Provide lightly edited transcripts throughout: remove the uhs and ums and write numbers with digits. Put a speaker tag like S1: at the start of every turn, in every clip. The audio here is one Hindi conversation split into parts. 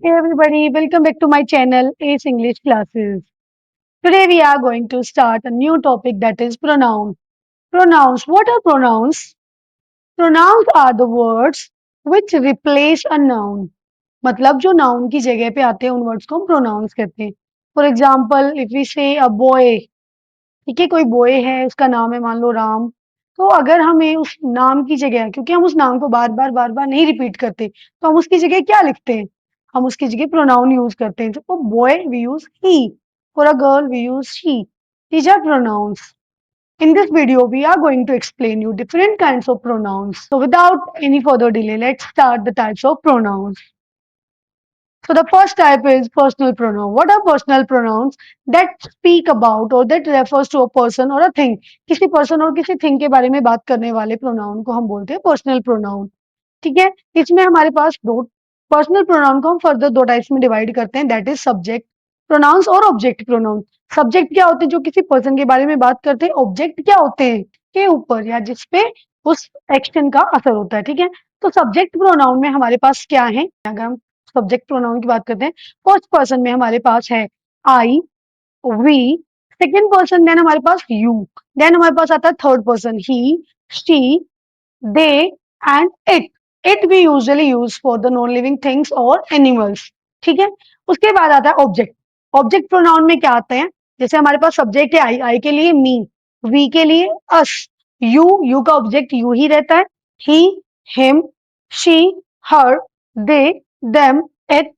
S1: Hey everybody, welcome back to my channel Ace English Classes. Today we are going to start a new topic that is pronoun. Pronouns. What are pronouns? Pronouns are the words which replace a noun. मतलब जो noun की जगह पे आते हैं उन words को हम pronouns कहते हैं. For example, if we say a boy, ठीक है, कोई बॉय है, उसका नाम है मान लो राम, तो अगर हमें उस नाम की जगह, क्योंकि हम उस नाम को बार बार नहीं रिपीट करते, तो हम उसकी जगह क्या लिखते हैं? हम उसकी जगह प्रोनाउन यूज करते हैं. तो for boy we use he, for a girl we use she. These are pronouns. In this video, we are going to explain you different kinds of pronouns. So without any further delay, let's start the types of pronouns. So the first type is personal pronoun. What are personal pronouns? That speak about or that refers to a person or a thing. किसी person और किसी thing के बारे में बात करने वाले pronoun को हम बोलते हैं personal pronoun. ठीक है, इसमें हमारे पास दो पर्सनल प्रोनाउन को हम फर्दर दो टाइप्स में डिवाइड करते हैं. दैट इज सब्जेक्ट प्रोनाउंस और ऑब्जेक्ट प्रोनाउन. सब्जेक्ट क्या होते हैं? जो किसी पर्सन के बारे में बात करते हैं. ऑब्जेक्ट क्या होते हैं? के ऊपर या जिस पे उस एक्शन का असर होता है. ठीक है, तो सब्जेक्ट प्रोनाउन में हमारे पास क्या है? अगर हम सब्जेक्ट प्रोनाउन की बात करते हैं, फर्स्ट पर्सन में हमारे पास है आई, वी. सेकेंड पर्सन देन हमारे पास यू. देन हमारे पास आता है third person he, she, they and it. It we usually use for the non-living things or animals. ठीक है, उसके बाद आता है ऑब्जेक्ट. ऑब्जेक्ट प्रोनाउन में क्या आते हैं? जैसे हमारे पास सब्जेक्ट है आई, आई के लिए मी, वी के लिए अस, यू का ऑब्जेक्ट यू ही रहता है, he, him, she, her, they, them, it.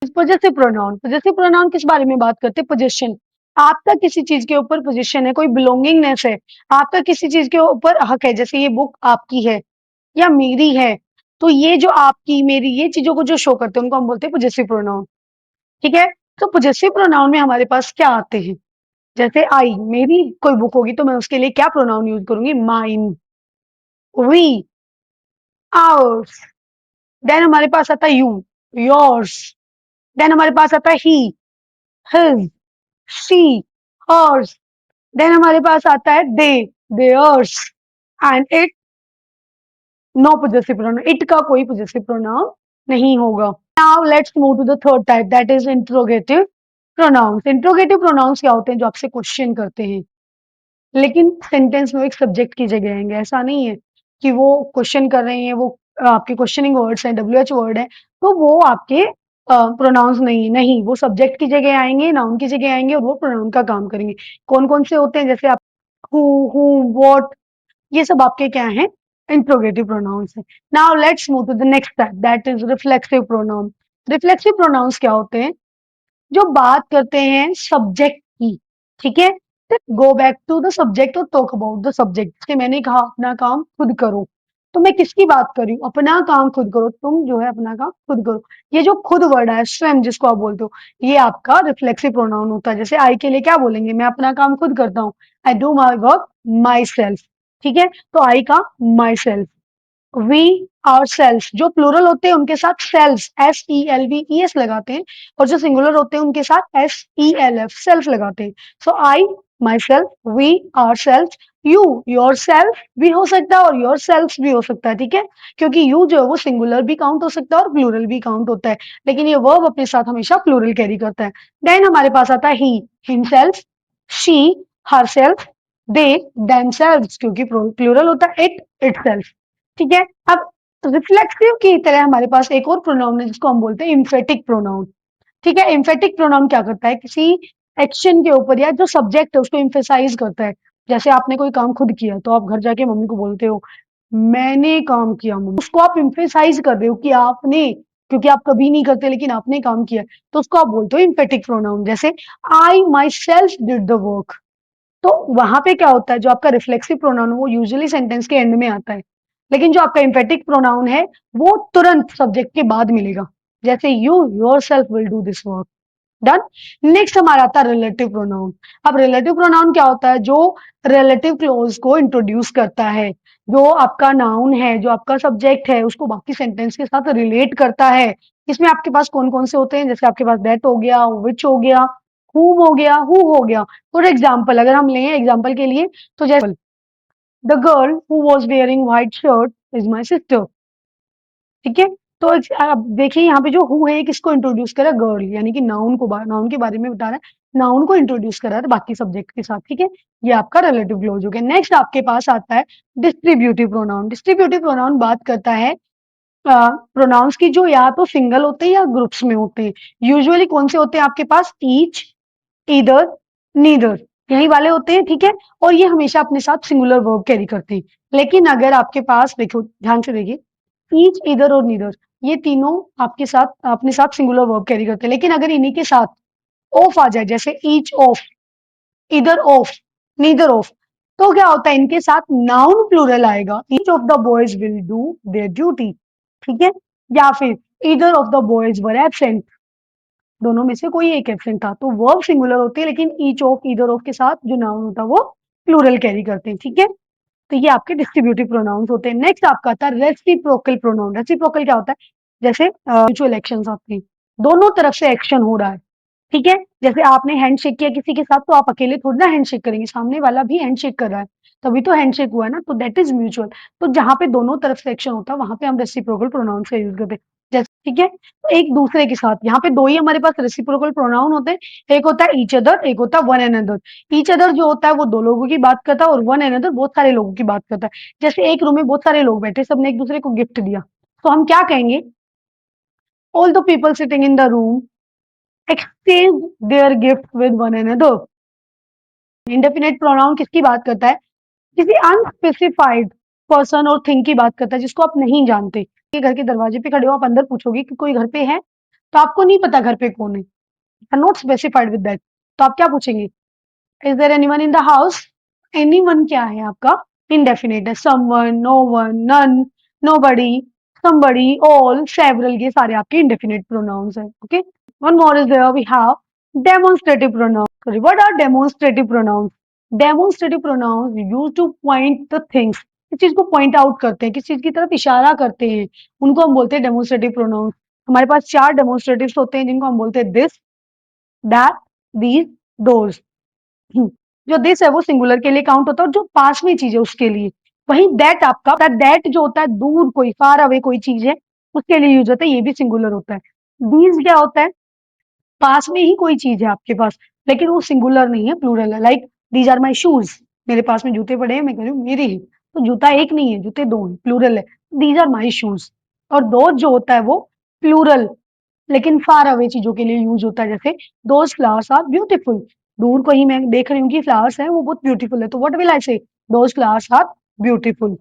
S1: Possessive pronoun. Possessive pronoun किस बारे में बात करते हैं? पोजीशन. आपका किसी चीज के ऊपर पोजीशन है, कोई बिलोंगिंगनेस है, आपका किसी चीज के ऊपर हक है. जैसे ये बुक आपकी है या मेरी है, तो ये जो आपकी मेरी ये चीजों को जो शो करते हैं उनको हम बोलते हैं पोजेसिव प्रोनाउन. ठीक है, तो पोजेसिव प्रोनाउन में हमारे पास क्या आते हैं? जैसे आई, मेरी कोई बुक होगी तो मैं उसके लिए क्या प्रोनाउन यूज करूंगी? Mine, we, ours. देन हमारे पास आता है यू, योर्स. देन हमारे पास आता है he, his, she, hers. Then हमारे पास आता है they, theirs. And it, no possessive pronoun. It का कोई पोजेसिव प्रोनाउन नहीं होगा. Now let's move to the third type, that is interrogative pronouns. Interrogative pronouns क्या होते हैं? जो आपसे क्वेश्चन करते हैं, लेकिन सेंटेंस में एक सब्जेक्ट की जगह आएंगे. ऐसा नहीं है कि वो क्वेश्चन कर रहे हैं, वो आपके क्वेश्चनिंग वर्ड्स हैं, डब्ल्यूएच वर्ड है, तो वो आपके प्रोनाउंस नहीं. नहीं, वो सब्जेक्ट की जगह आएंगे, नाउन की जगह आएंगे और वो प्रोनाउन का काम करेंगे. कौन कौन से होते हैं? जैसे आप हु, व्हाट, ये सब आपके क्या हैं? इंट्रोगेटिव प्रोनाउंस है. Now let's move to the next type, that is reflexive pronoun. Reflexive pronouns क्या होते हैं? जो बात करते हैं सब्जेक्ट की. ठीक है, go back to the subject और टॉक अबाउट द सब्जेक्ट. जैसे मैंने कहा अपना काम खुद करो, तो मैं किसकी बात कर रही हूँ? अपना काम खुद करो. तुम जो है अपना काम खुद करो. ये जो खुद वर्ड है, स्वयं जिसको आप बोलते हो, ये आपका रिफ्लेक्सिव प्रोनाउन होता है. जैसे आई के लिए क्या बोलेंगे? मैं अपना काम खुद करता हूँ. I do my work myself. ठीक है, तो आई का myself. We, ourself. जो प्लूरल होते हैं उनके साथ self, S E L V E S लगाते हैं, और जो सिंगुलर होते हैं उनके साथ S E L F, self लगाते हैं. So I, myself, we, ourself, you, yourself भी हो सकता है और योर सेल्फ भी हो सकता है. ठीक है, क्योंकि यू जो है वो सिंगुलर भी काउंट हो सकता है और प्लूरल भी काउंट होता है, लेकिन ये वर्ब अपने साथ हमेशा प्लूरल कैरी करता है. देन हमारे पास आता है he, himself, she, herself, they, themselves, क्योंकि प्लूरल होता है, इट, इटसेल्फ. ठीक है, अब रिफ्लेक्सिव की तरह हमारे पास एक और प्रोनाउन है जिसको हम बोलते हैं इम्फेटिक प्रोनाउन. ठीक है, इम्फेटिक प्रोनाउन क्या करता है? किसी एक्शन के ऊपर या जो सब्जेक्ट है उसको इम्फेसाइज करता है. जैसे आपने कोई काम खुद किया तो आप घर जाके मम्मी को बोलते हो मैंने काम किया मम्मी, उसको आप इम्फेसाइज कर रहे हो कि आपने, क्योंकि आप कभी नहीं करते लेकिन आपने काम किया, तो उसको आप बोलते हो इम्फेटिक प्रोनाउन. जैसे I myself did the work. तो वहां पे क्या होता है? जो आपका रिफ्लेक्सिव प्रोनाउन है वो यूजुअली सेंटेंस के एंड में आता है, लेकिन जो आपका एम्फेटिक प्रोनाउन है वो तुरंत सब्जेक्ट के बाद मिलेगा. जैसे you yourself will do this work. Done. Next हमारा आता है रिलेटिव प्रोनाउन. अब रिलेटिव प्रोनाउन क्या होता है? जो रिलेटिव क्लोज को इंट्रोड्यूस करता है, जो आपका नाउन है, जो आपका सब्जेक्ट है, उसको बाकी सेंटेंस के साथ रिलेट करता है. इसमें आपके पास कौन कौन से होते हैं? जैसे आपके पास दैट हो गया, विच हो गया, whom हो गया, who हो गया. फॉर एग्जाम्पल अगर हम लें एग्जाम्पल के लिए, तो जैसे the girl who was wearing white shirt is my sister. ठीक है, तो अब देखिए यहाँ पे जो हु है, किसको इंट्रोड्यूस करा? गर्ल, यानी कि नाउन को, नाउन के बारे में बता रहा है, नाउन को इंट्रोड्यूस करा है बाकी सब्जेक्ट के साथ, ठीक है। ये आपका रिलेटिव क्लोज हो गया। नेक्स्ट आपके पास आता है डिस्ट्रीब्यूटिव प्रोनाउन। डिस्ट्रीब्यूटिव प्रोनाउन बात करता है प्रोनाउंस की जो या तो सिंगल होते हैं या ग्रुप्स में होते हैं। यूजुअली कौन से होते हैं आपके पास? ईच, ईदर, नीदर, यही वाले होते हैं, ठीक है। और ये हमेशा अपने साथ सिंगुलर वर्ब कैरी करते हैं। लेकिन अगर आपके पास, देखो ध्यान से देखिए, ईच, ईदर और नीदर, ये तीनों आपके साथ अपने साथ सिंगुलर वर्ब कैरी करते हैं। लेकिन अगर इन्हीं के साथ ऑफ आ जाए, जैसे each of, either of, neither of, तो क्या होता है? इनके साथ नाउन प्लूरल आएगा। Each of the boys will do their duty, ठीक है। या फिर either of the boys were absent, दोनों में से कोई एक एब्सेंट था। तो वर्ब सिंगुलर होती है, लेकिन ईच ऑफ, ईदर ऑफ के साथ जो नाउन होता है वो प्लूरल कैरी करते हैं, ठीक है। तो ये आपके डिस्ट्रीब्यूटिव प्रोनाउंस होते हैं। नेक्स्ट आपका आता है रेसिप्रोकल प्रोनाउन। रेसिप्रोकल क्या होता है? जैसे म्यूचुअल एक्शंस आपके, दोनों तरफ से एक्शन हो रहा है, ठीक है। जैसे आपने हैंडशेक किया किसी के साथ, तो आप अकेले थोड़ी ना हैंडशेक करेंगे, सामने वाला भी हैंडशेक कर रहा है, तभी तो हैंडशेक हुआ है ना। तो दैट इज म्यूचुअल। तो जहां पे दोनों तरफ से एक्शन होता है, वहां पे हम रेसिप्रोकल प्रोनाउंस का यूज करते हैं। जैसे, ठीक है, तो एक दूसरे के साथ, यहाँ पे दो ही हमारे पास रेसिप्रोकल प्रोनाउन होते हैं। एक होता है ईच अदर, एक होता है वन अनदर। ईच अदर जो होता है वो दो लोगों की बात करता है, और वन अनदर बहुत सारे लोगों की बात करता है। जैसे एक रूम में बहुत सारे लोग बैठे, सबने एक दूसरे को गिफ्ट दिया, तो हम क्या कहेंगे? All the people sitting in the room exchange there gift with one another. Indefinite pronoun किसकी बात करता है? किसी अनस्पेसिफाइड पर्सन और थिंग की बात करता है, जिसको आप नहीं जानते। ये घर के दरवाजे पे खड़े हो, आप अंदर पूछोगे कि कोई घर पे है, तो आपको नहीं पता घर पे कौन है, नॉट स्पेसिफाइड विद दैट। तो आप क्या पूछेंगे? Is there anyone in the house? Anyone क्या है आपका? इंडेफिनेट है। Someone, no one, none, nobody, somebody, all, several, ये सारे आपके इंडेफिनेट प्रोनाउंस है, okay. One more is there, we have demonstrative pronoun. Sorry, what are demonstrative pronouns? Demonstrative pronouns use to point the things, किस चीज को पॉइंट आउट करते हैं, किस चीज की तरफ इशारा करते हैं, उनको हम बोलते हैं डेमोन्स्ट्रेटिव प्रोनाउंस। हमारे पास चार डेमोन्स्ट्रेटिव्स होते हैं, जिनको हम बोलते हैं दिस, दैट, दीज, दोज। जो दिस है वो सिंगुलर के लिए काउंट होता है, और जो पास में चीज है उसके लिए। वहीं दैट आपका, दैट जो होता है दूर कोई, फार अवे कोई चीज है, उसके लिए यूज होता है, ये भी सिंगुलर होता है। दीज क्या होता है? पास में ही कोई चीज है आपके पास, लेकिन वो सिंगुलर नहीं है, प्लूरल है। Like these are my shoes, मेरे पास में जूते पड़े हैं, मैं कह रही हूँ मेरे हैं, तो जूता एक नहीं है, जूते दो हैं, प्लूरल है। These are my shoes. और दो जो होता है वो प्लूरल, लेकिन फार अवे चीजों के लिए यूज होता है। जैसे दोज फ्लावर्स आर ब्यूटीफुल, दूर को ही मैं देख रही हूँ कि फ्लावर्स हैं, वो बहुत ब्यूटीफुल है, तो what will I say? Those flowers are beautiful.